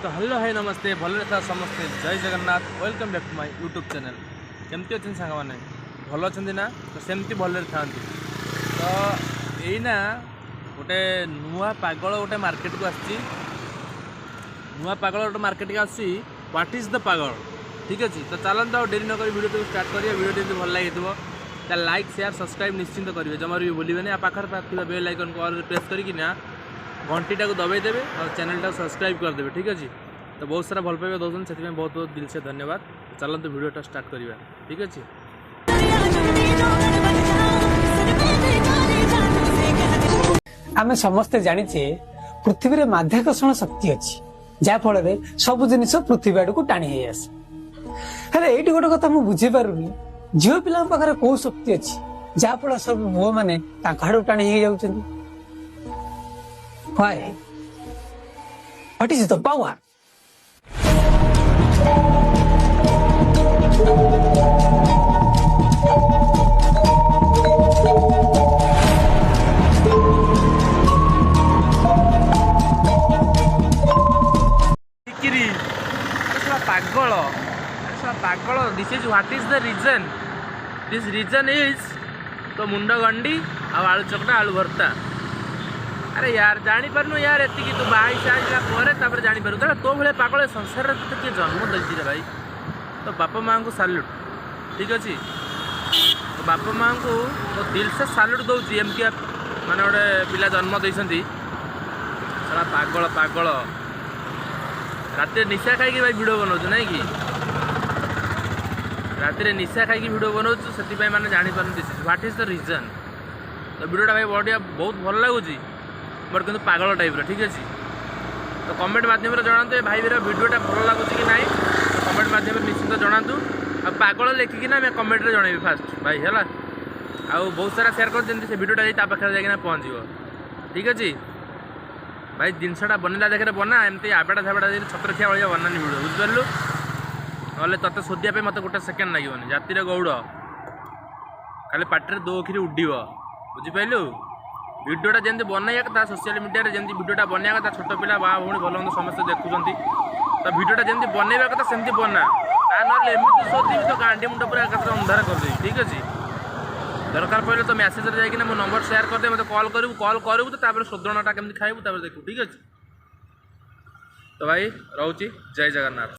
तो hello hi नमस्ते भले था समस्ते जय Jagannath welcome back to my YouTube channel केमती अच्छे सांग मैंने भल अच्छा ना तो सेमती भले था तो यहीना गोटे नुआ पागल गोटे मार्केट को आसी नुआ पागल गोटे मार्केट को आसी व्हाट इज द पागल ठीक अच्छे तो चलते आ डेरी नक वीडियो स्टार्ट करिए वीडियो जब भल लगे लाइक शेयर सब्सक्राइब निश्चिंत करेंगे जमार भी भूलें पाखे बेल आइकन को प्रेस करना घंटीटा को दबाई देवे और चैनल टाक सब्सक्राइब करदेवे ठीक अच्छे तो बहुत सारा भल पाइबा दौरान से बहुत बहुत दिल से धन्यवाद चलते वीडियोटा स्टार्ट करवा ठीक अच्छे। आमे समस्ते जानिचे पृथ्वी रे माध्याकर्षण शक्ति अच्छी जहाँफल सब जिनिस पृथ्वी आड़ को टाणी है हेले ये गोटे कथा मुझे बुझी पारुनी झील पिला पाखे कौ शक्ति अच्छी जहाँफल सब पुओ मैंने आड़ टाणी हो जाती Why? What is the power? पागल this is what is the reason this reason is तो मुंड गंडी आलू चकटा आलू भर्ता अरे यार जापारू यार एति तू बाई साइला जापारू तो भाई पागल संसार तो किए जन्म देती रे भाई तो बापा माँ को साल्यूट ठीक अच्छे तो बापा माँ को तो दिल से साल्यूट दूसरी एमती माने गोटे पिला जन्म देती सारा पागल पागल रात निशा खाई भाई वीडियो बनाऊ ना कि रात निशा खाई वीडियो बनाऊ से मैंने जापार व्हाट इज द रीजन तो वीडियोटा भाई बढ़िया बहुत भल लगुच बट किंतु पागल टाइप ठीक अच्छे तो कमेंट मध्यम जनातु भाई मेरा वीडियोटा भल लगुच कि ना तो कमेंट मध्यम निश्चिंत जनातु आ पागल लिखिकिना मैं कमेंट रे जनइबी फास्ट भाई है आउ बहुत सारा शेयर कर से वीडियोटा जाई पाखे जाइना पहुँचो ठीक अच्छे भाई जिनसटा बनला देखा बना एमती आबेटा झाबेटा छत्र खिया भाई बनानी वीडियो बुझिपारू ना ते सोधापे मत गोटे सेकेंड लगे जातिर गौड़ खाली पाटे दो अखिरी उड्ड बुझिपारू वीडियोटा जमी बनैया कथा सोशल मीडिया जमी वीडियोटा बनैया कथा छोट पिला बा भूँ भल मन्द समस्त देखुं तो वीडियोटा जमी बनैया कथा सेमती बना ना एमती सोधी तो गांडी मुंड पूरा एकाथर अंधार करदेवी ठीक अच्छे दरकार पड़े तो मेसेज जाइए मो नंबर शेयर करदे मतलब कल करूँ तो शोधनाटा केमती खाइबू देखू ठीक अच्छे तो भाई रोची जय जगन्नाथ।